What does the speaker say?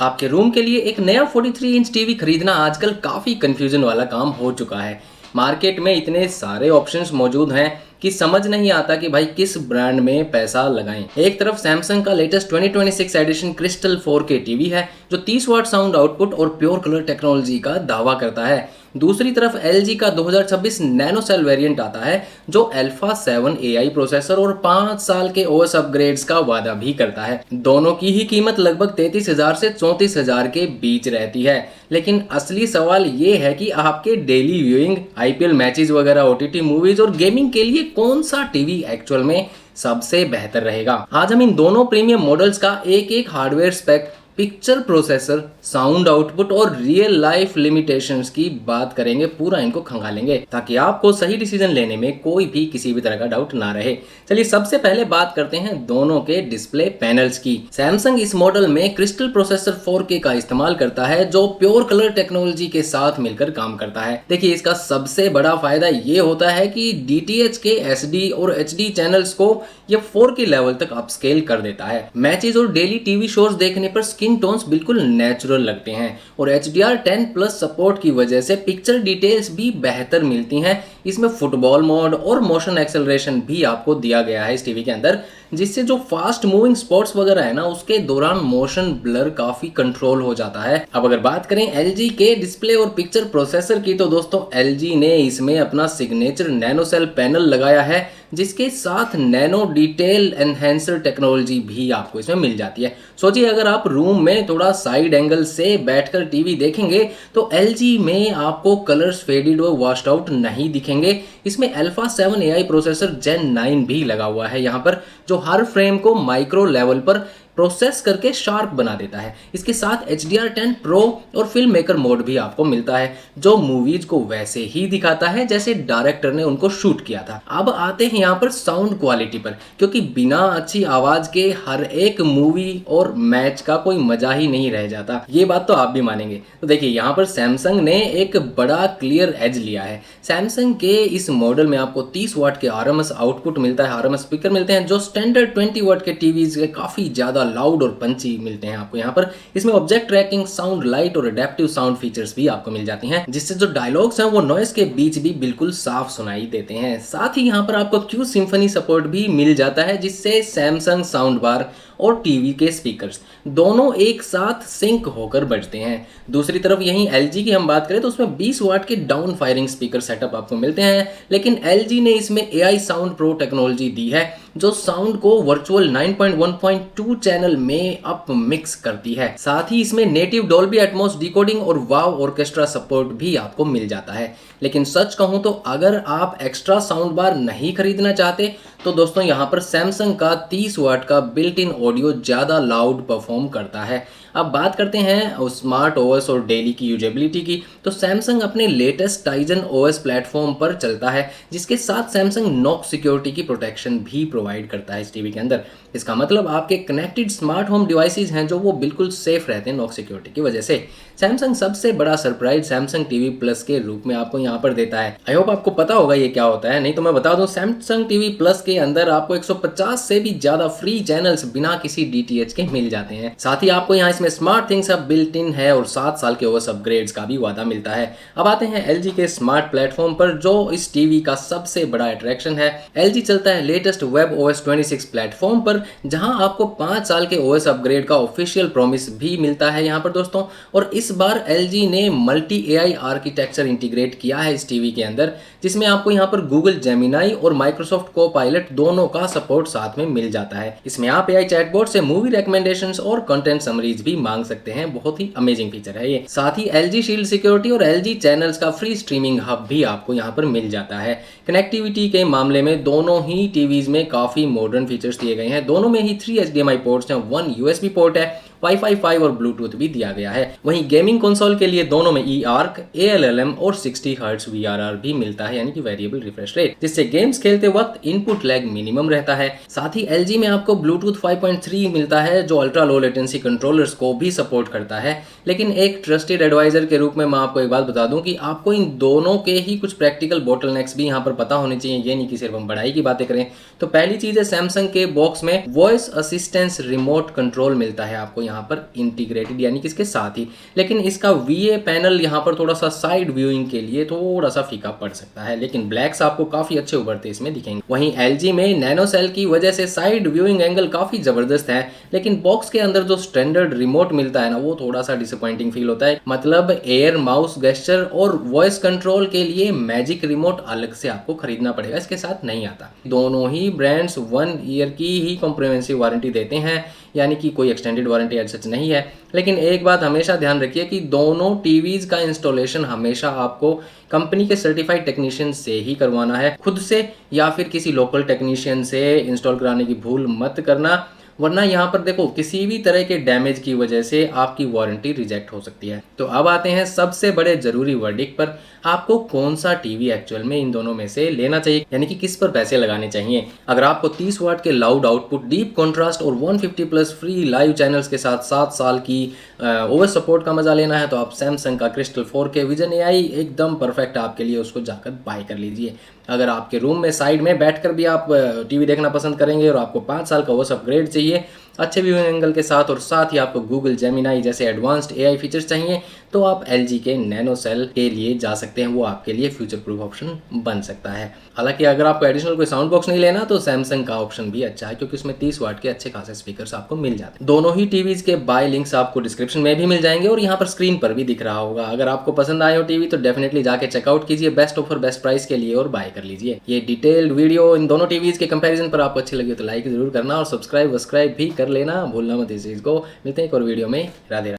आपके रूम के लिए एक नया 43 इंच टीवी खरीदना आजकल काफ़ी कंफ्यूजन वाला काम हो चुका है। मार्केट में इतने सारे ऑप्शंस मौजूद हैं कि समझ नहीं आता कि भाई किस ब्रांड में पैसा लगाएं। एक तरफ सैमसंग का latest 2026 addition crystal 4K TV है जो 30 वाट साउंड आउटपुट और प्योर कलर टेक्नोलॉजी का दावा करता है। दूसरी तरफ LG का 2026 नैनो सेल वेरिएंट आता है जो अल्फा 7 AI प्रोसेसर और 5 साल के OS अपग्रेड्स का वादा भी करता है। दोनों की ही कीमत लगभग 33,000 से 34,000 के बीच रहती है। लेकिन असली सवाल ये है कि आपके डेली व्यूइंग, IPL मैचेस वगैरह, OTT मूवीज और गेमिंग के लिए कौन सा टीवी एक्चुअल में सबसे बेहतर रहेगा। आज हम इन दोनों प्रीमियम मॉडल्स का एक एक hardware spec, picture processor, sound output और रियल लाइफ लिमिटेशंस की बात करेंगे। पूरा इनको खंगालेंगे ताकि आपको सही डिसीजन लेने में कोई भी किसी भी तरह का डाउट ना रहे। चलिए सबसे पहले बात करते हैं दोनों के डिस्प्ले पैनल्स की। सैमसंग इस मॉडल में क्रिस्टल प्रोसेसर 4K का इस्तेमाल करता है जो प्योर कलर टेक्नोलॉजी के साथ मिलकर काम करता है। देखिए इसका सबसे बड़ा फायदा ये होता है कि DTH के SD और HD चैनल्स को ये 4K लेवल तक अपस्केल कर देता है। मैचेस और डेली टीवी शोज देखने पर स्किन टोन्स बिल्कुल नेचुरल लगते हैं और HDR10+ सपोर्ट की वजह से पिक्चर डिटेल्स भी बेहतर मिलती हैं। इसमें फुटबॉल मोड और मोशन एक्सेलरेशन भी आपको दिया गया है इस टीवी के अंदर, जिससे जो फास्ट मूविंग स्पॉट्स वगैरह है ना उसके दौरान मोशन ब्लर काफी कंट्रोल हो जाता है। अब अगर बात करें LG के डिस्प्ले और पिक्चर प्रोसेसर की तो दोस्तों LG ने इसमें अपना सिग्नेचर नैनो सेल पैनल लगाया है जिसके साथ नैनो डिटेल एनहेंसर टेक्नोलॉजी भी आपको इसमें मिल जाती है। सोचिए अगर आप रूम में थोड़ा साइड एंगल से बैठकर टीवी देखेंगे तो LG में आपको कलर्स फेडेड व वॉश्ड आउट नहीं दिखेंगे। इसमें अल्फा 7 AI प्रोसेसर Gen 9 भी लगा हुआ है यहाँ पर, जो हर फ्रेम को माइक्रो लेवल पर प्रोसेस करके शार्प बना देता है। इसके साथ HDR10 प्रो और फिल्म मेकर मोड भी आपको मिलता है जो मूवीज को वैसे ही दिखाता है जैसे डायरेक्टर ने उनको शूट किया था। अब आते हैं यहाँ पर साउंड क्वालिटी पर, क्योंकि बिना अच्छी आवाज के हर एक मूवी और मैच का कोई मजा ही नहीं रह जाता। ये बात तो आप भी मानेंगे। तो देखिए यहाँ पर सैमसंग ने एक बड़ा क्लियर एज लिया है। सैमसंग के इस मॉडल में आपको 30 वाट के RMS आउटपुट मिलता है, RMS स्पीकर मिलते हैं जो स्टैंडर्ड 20 वाट के टीवीज के काफी ज्यादा लाउड और पंची मिलते हैं आपको यहाँ पर। इसमें ऑब्जेक्ट ट्रैकिंग, साउंड लाइट और एडेप्टिव साउंड फीचर्स भी आपको मिल जाती हैं, जिससे जो डायलॉग्स हैं वो नॉइस के बीच भी बिल्कुल साफ सुनाई देते हैं। साथ ही यहाँ पर आपको Q सिम्फनी सपोर्ट भी मिल जाता है, जिससे सैमसंग साउंड बार और टीवी के स्पीकर्स दोनों एक साथ सिंक होकर बजते हैं। दूसरी तरफ यहीं LG की हम बात करें तो उसमें 20 वाट के डाउन फायरिंग स्पीकर सेटअप आपको मिलते हैं, लेकिन LG ने इसमें AI साउंड प्रो टेक्नोलॉजी दी है जो साउंड को वर्चुअल 9.1.2 चैनल में अप मिक्स करती है। साथ ही इसमें नेटिव डॉल्बी एटमॉस डिकोडिंग और वाव ऑर्केस्ट्रा सपोर्ट भी आपको मिल जाता है। लेकिन सच कहूं तो अगर आप एक्स्ट्रा साउंड बार नहीं खरीदना चाहते तो दोस्तों यहाँ पर सैमसंग का 30 वाट का बिल्ट इन ऑडियो ज़्यादा लाउड परफॉर्म करता है। अब बात करते हैं स्मार्ट OS और डेली की यूजेबिलिटी की, तो सैमसंग अपने लेटेस्ट टाइजन OS प्लेटफॉर्म पर चलता है जिसके साथ सैमसंग नॉक सिक्योरिटी की प्रोटेक्शन भी प्रोवाइड करता है इस टीवी के अंदर। इसका मतलब आपके कनेक्टेड स्मार्ट होम डिवाइसेस हैं जो वो बिल्कुल सेफ रहते हैं नॉक सिक्योरिटी की वजह से। सैमसंग सबसे बड़ा सरप्राइज सैमसंग टीवी प्लस के रूप में आपको यहाँ पर देता है। आई होप आपको पता होगा ये क्या होता है, नहीं तो मैं बता दूं सैमसंग टीवी प्लस के अंदर आपको 150 से भी ज्यादा फ्री चैनल्स बिना किसी DTH के मिल जाते हैं। साथ ही आपको यहाँ इसमें स्मार्ट थिंग्स अब बिल्ट इन है और 7 साल के OS अपग्रेड्स का भी वादा मिलता है। अब आते हैं LG के स्मार्ट प्लेटफॉर्म पर जो इस टीवी का सबसे बड़ा अट्रैक्शन है। LG चलता है लेटेस्ट WebOS 26 प्लेटफॉर्म पर, जहां आपको 5 साल के OS अपग्रेड का ऑफिशियल प्रॉमिस भी मिलता है यहाँ पर दोस्तों। और इस बार LG ने मल्टी AI आर्किटेक्चर इंटीग्रेट किया है इस टीवी के अंदर, जिसमें आपको यहाँ पर गूगल जेमिनाई और माइक्रोसॉफ्ट कोपायलट दोनों का सपोर्ट साथ में मिल जाता है। इसमें आप AI चैटबॉट से मूवी रिकमेंडेशंस और कंटेंट समरीज भी मांग सकते हैं। बहुत ही अमेजिंग फीचर है ये। साथ ही LG शील्ड सिक्योरिटी और LG चैनल्स का फ्री स्ट्रीमिंग हब भी आपको यहाँ पर मिल जाता है। कनेक्टिविटी के मामले में दोनों ही टीवीज में काफी मॉडर्न फीचर्स दिए गए हैं। दोनों में ही 3 HDMI पोर्ट्स हैं, 1 USB पोर्ट है, Wi-Fi 5 और ब्लूटूथ भी दिया गया है। वहीं गेमिंग कंसोल के लिए दोनों में eARC, ALLM और 60 हर्ट्ज VRR भी मिलता है, यानी कि वेरिएबल रिफ्रेश रेट, जिससे गेम्स खेलते वक्त इनपुट लैग मिनिमम रहता है। साथ ही LG में आपको ब्लूटूथ 5.3 मिलता है जो अल्ट्रा लो लेटेंसी कंट्रोलर्स को भी सपोर्ट करता है। लेकिन एक ट्रस्टेड एडवाइजर के रूप में मैं आपको एक बात बता दूं कि आपको इन दोनों के ही कुछ प्रैक्टिकल बॉटलनेक्स भी यहाँ पर पता होने चाहिए, ये नहीं कि सिर्फ हम बढ़ाई की बातें करें। तो पहली चीज है सैमसंग के बॉक्स में वॉइस असिस्टेंस रिमोट कंट्रोल मिलता है आपको यहाँ पर इंटीग्रेटेड यानी कि इसके साथ ही, लेकिन इसका VA पैनल यहाँ पर थोड़ा सा साइड व्यूइंग के लिए थोड़ा सा फीका पड़ सकता है, लेकिन ब्लैक्स आपको काफ़ी अच्छे उभरते इसमें दिखेंगे। वहीं LG में नैनो सेल की वजह से साइड व्यूइंग एंगल काफ़ी ज़बरदस्त है, लेकिन बॉक्स के अंदर जो स्टैंडर्ड रिमोट मिलता है ना, वो थोड़ा सा डिसअपॉइंटिंग फील होता है। मतलब एयर, माउस गेस्चर और वॉइस कंट्रोल के लिए मैजिक रिमोट अलग से आपको खरीदना पड़ेगा, इसके साथ नहीं आता। दोनों ही ब्रांड्स 1 ईयर की ही कॉम्प्रिहेंसिव वारंटी देते हैं, यानी कि कोई एक्सटेंडेड वारंटी एज सच नहीं है। लेकिन एक बात हमेशा ध्यान रखिए कि दोनों टीवीज़ का इंस्टॉलेशन हमेशा आपको कंपनी के सर्टिफाइड टेक्नीशियन से ही करवाना है, खुद से या फिर किसी लोकल टेक्नीशियन से इंस्टॉल कराने की भूल मत करना, वरना यहाँ पर देखो किसी भी तरह के डैमेज की वजह से आपकी वारंटी रिजेक्ट हो सकती है। तो अब आते हैं सबसे बड़े जरूरी वर्डिक्ट पर, आपको कौन सा टीवी एक्चुअल में इन दोनों में से लेना चाहिए, यानी कि किस पर पैसे लगाने चाहिए। अगर आपको 30 वाट के लाउड आउटपुट, डीप कॉन्ट्रास्ट और 150 प्लस फ्री लाइव चैनल्स के साथ 7 साल की ओवर सपोर्ट का मजा लेना है, तो आप सैमसंग का क्रिस्टल 4K विजन AI एकदम परफेक्ट आपके लिए, उसको जाकर बाय कर लीजिए। अगर आपके रूम में साइड में बैठकर भी आप टीवी देखना पसंद करेंगे और आपको 5 साल का ओएस अपग्रेड चाहिए अच्छे व्यूइंग एंगल के साथ, और साथ ही आपको गूगल जेमिनाई जैसे एडवांस्ड AI फीचर्स चाहिए, तो आप LG के नैनो सेल के लिए जा सकते हैं, वो आपके लिए फ्यूचर प्रूफ ऑप्शन बन सकता है। हालांकि अगर आपको एडिशनल कोई साउंड बॉक्स नहीं लेना तो सैमसंग का ऑप्शन भी अच्छा है, क्योंकि उसमें 30 वाट के अच्छे खासे स्पीकर्स आपको मिल जाते हैं। दोनों ही टीवीज के बाय लिंक्स आपको डिस्क्रिप्शन में भी मिल जाएंगे और यहाँ पर स्क्रीन पर भी दिख रहा होगा। अगर आपको पसंद आए हो टीवी तो डेफिनेटली जाके चेकआउट कीजिए बेस्ट ऑफर बेस्ट प्राइस के लिए और बाय कर लीजिए। ये डिटेल्ड वीडियो इन दोनों टीवीज के कंपैरिजन पर आपको अच्छी लगी तो लाइक जरूर करना और सब्सक्राइब भी कर लेना, भूलना मत इस चीज को। मिलते हैं एक और वीडियो में। राधे राधे।